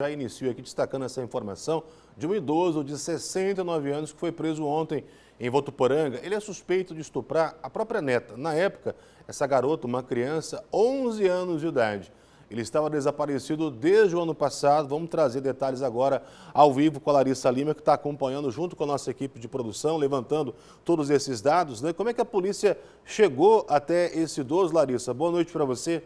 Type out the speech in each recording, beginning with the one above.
Já inicio aqui destacando essa informação de um idoso de 69 anos que foi preso ontem em Votuporanga. Ele é suspeito de estuprar a própria neta. Na época, essa garota, uma criança, 11 anos de idade. Ele estava desaparecido desde o ano passado. Vamos trazer detalhes agora ao vivo com a Larissa Lima, que está acompanhando junto com a nossa equipe de produção, levantando todos esses dados, né? Como é que a polícia chegou até esse idoso, Larissa? Boa noite para você.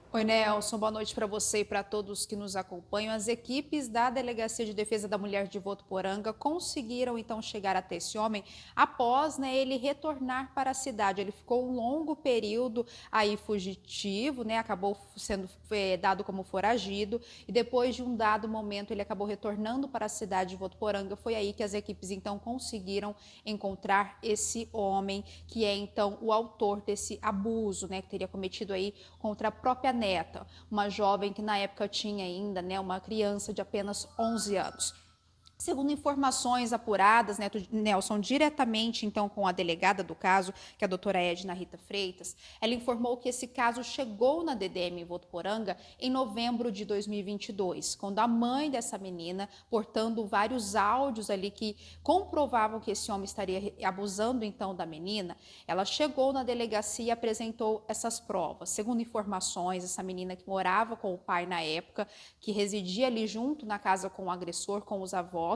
Oi, Nelson, boa noite para você e para todos que nos acompanham. As equipes da Delegacia de Defesa da Mulher de Votuporanga conseguiram então chegar até esse homem após ele retornar para a cidade. Ele ficou um longo período aí fugitivo, acabou sendo dado como foragido e depois de um dado momento ele acabou retornando para a cidade de Votuporanga. Foi aí que as equipes então conseguiram encontrar esse homem que é então o autor desse abuso, que teria cometido aí contra a própria neta, uma jovem que na época tinha ainda, uma criança de apenas 11 anos. Segundo informações apuradas, Nelson, diretamente então com a delegada do caso, que é a doutora Edna Rita Freitas, ela informou que esse caso chegou na DDM em Votuporanga em novembro de 2022, quando a mãe dessa menina, portando vários áudios ali que comprovavam que esse homem estaria abusando então da menina, ela chegou na delegacia e apresentou essas provas. Segundo informações, essa menina que morava com o pai na época, que residia ali junto na casa com o agressor, com os avós,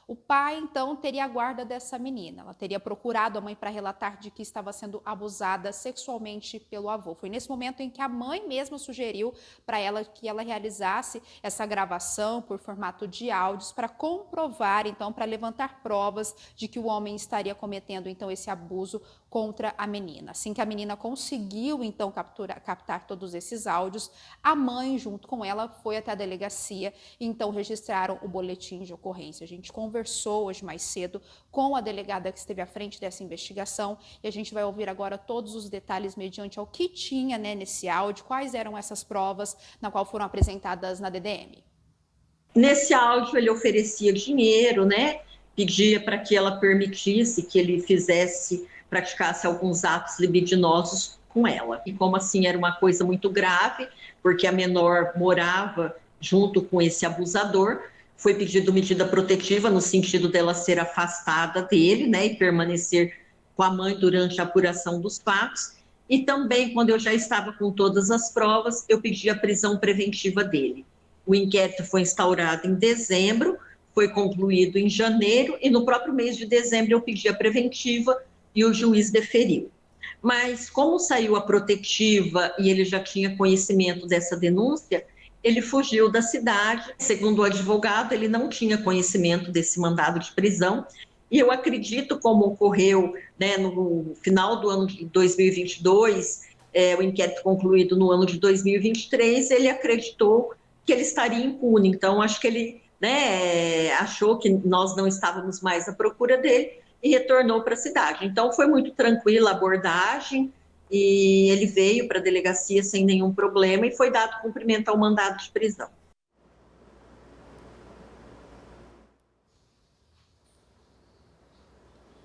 o pai, então, teria a guarda dessa menina. Ela teria procurado a mãe para relatar de que estava sendo abusada sexualmente pelo avô. Foi nesse momento em que a mãe mesma sugeriu para ela que ela realizasse essa gravação por formato de áudios para comprovar, então, para levantar provas de que o homem estaria cometendo, então, esse abuso contra a menina. Assim que a menina conseguiu, então, captar todos esses áudios, a mãe, junto com ela, foi até a delegacia e, então, registraram o boletim de ocorrência. A gente conversou hoje mais cedo com a delegada que esteve à frente dessa investigação e a gente vai ouvir agora todos os detalhes mediante ao que tinha nesse áudio, quais eram essas provas na qual foram apresentadas na DDM. Nesse áudio ele oferecia dinheiro, pedia para que ela permitisse que ele praticasse alguns atos libidinosos com ela. E como assim era uma coisa muito grave, porque a menor morava junto com esse abusador, foi pedido medida protetiva no sentido dela ser afastada dele, e permanecer com a mãe durante a apuração dos fatos. E também, quando eu já estava com todas as provas, eu pedi a prisão preventiva dele. O inquérito foi instaurado em dezembro, foi concluído em janeiro e no próprio mês de dezembro eu pedi a preventiva e o juiz deferiu. Mas como saiu a protetiva e ele já tinha conhecimento dessa denúncia, ele fugiu da cidade. Segundo o advogado, ele não tinha conhecimento desse mandado de prisão. E eu acredito, como ocorreu no final do ano de 2022, o inquérito concluído no ano de 2023, ele acreditou que ele estaria impune. Então, acho que ele achou que nós não estávamos mais à procura dele e retornou para a cidade. Então, foi muito tranquila a abordagem e ele veio para a delegacia sem nenhum problema e foi dado cumprimento ao mandado de prisão.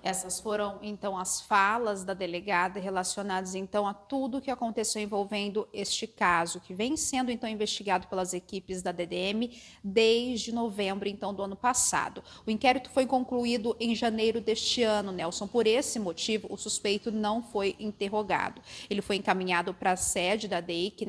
Essas foram, então, as falas da delegada relacionadas, então, a tudo o que aconteceu envolvendo este caso, que vem sendo, então, investigado pelas equipes da DDM desde novembro, então, do ano passado. O inquérito foi concluído em janeiro deste ano, Nelson. Por esse motivo, o suspeito não foi interrogado. Ele foi encaminhado para a sede da DEIC,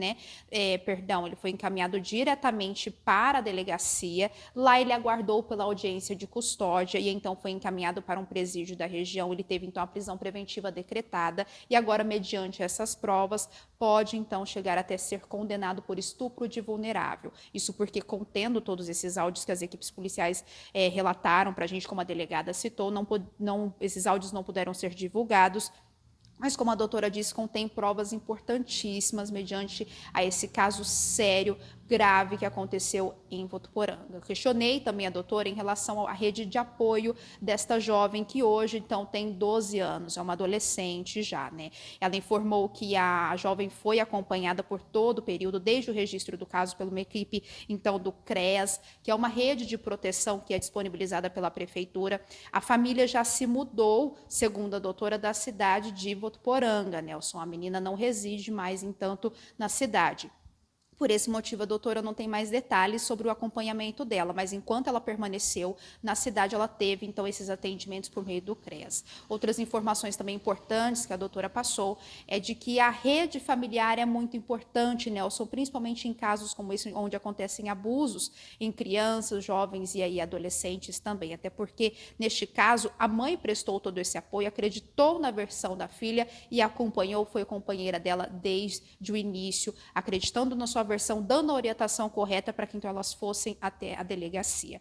ele foi encaminhado diretamente para a delegacia. Lá ele aguardou pela audiência de custódia e, então, foi encaminhado para um presídio da região. Ele teve então a prisão preventiva decretada e agora, mediante essas provas, pode então chegar até ser condenado por estupro de vulnerável. Isso porque, contendo todos esses áudios que as equipes policiais relataram para a gente, como a delegada citou, esses áudios não puderam ser divulgados. Mas, como a doutora disse, contém provas importantíssimas mediante a esse caso sério grave que aconteceu em Votuporanga. Eu questionei também a doutora em relação à rede de apoio desta jovem que hoje, então, tem 12 anos, é uma adolescente já, né? Ela informou que a jovem foi acompanhada por todo o período, desde o registro do caso, por uma equipe, então, do CREAS, que é uma rede de proteção que é disponibilizada pela prefeitura. A família já se mudou, segundo a doutora, da cidade de Votuporanga, Nelson. A menina não reside mais, entanto, na cidade. Por esse motivo, a doutora não tem mais detalhes sobre o acompanhamento dela, mas enquanto ela permaneceu na cidade, ela teve, então, esses atendimentos por meio do CREAS. Outras informações também importantes que a doutora passou é de que a rede familiar é muito importante, Nelson, principalmente em casos como esse, onde acontecem abusos em crianças, jovens e aí adolescentes também, até porque, neste caso, a mãe prestou todo esse apoio, acreditou na versão da filha e acompanhou, foi companheira dela desde o início, acreditando na sua versão, dando a orientação correta para que então elas fossem até a delegacia.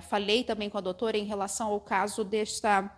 Falei também com a doutora em relação ao caso dessa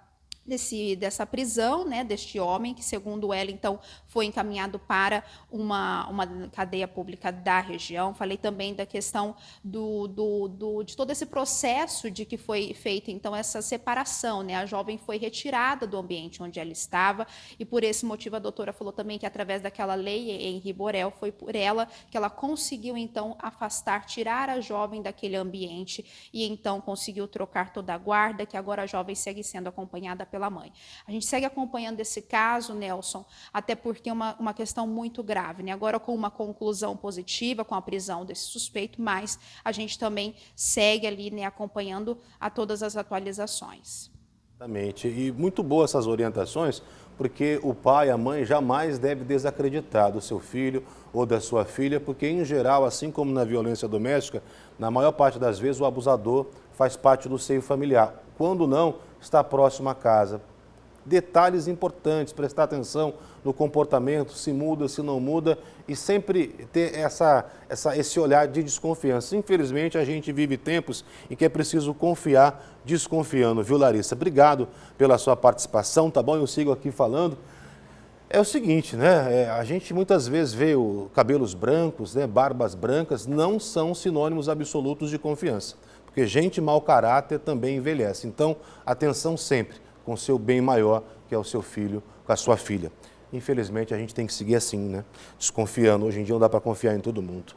prisão, né, deste homem, que segundo ela, então, foi encaminhado para uma cadeia pública da região. Falei também da questão de todo esse processo de que foi feita, então, essa separação, né, a jovem foi retirada do ambiente onde ela estava e, por esse motivo, a doutora falou também que, através daquela lei Henri Borel, foi por ela que ela conseguiu, então, afastar, tirar a jovem daquele ambiente e, então, conseguiu trocar toda a guarda, que agora a jovem segue sendo acompanhada pela mãe. A gente segue acompanhando esse caso, Nelson, até porque é uma questão muito grave, né? Agora com uma conclusão positiva, com a prisão desse suspeito, mas a gente também segue ali, né, acompanhando a todas as atualizações. Exatamente. E muito boas essas orientações, porque o pai, a mãe jamais deve desacreditar do seu filho ou da sua filha, porque em geral, assim como na violência doméstica, na maior parte das vezes o abusador faz parte do seio familiar. Quando não, está próximo à casa. Detalhes importantes, prestar atenção no comportamento, se muda, se não muda, e sempre ter esse olhar de desconfiança. Infelizmente, a gente vive tempos em que é preciso confiar desconfiando, viu, Larissa? Obrigado pela sua participação, tá bom? Eu sigo aqui falando. É o seguinte, né? A gente muitas vezes vê cabelos brancos, né? Barbas brancas, não são sinônimos absolutos de confiança. Porque gente mau caráter também envelhece. Então, atenção sempre com o seu bem maior, que é o seu filho, com a sua filha. Infelizmente, a gente tem que seguir assim, né? Desconfiando. Hoje em dia não dá para confiar em todo mundo.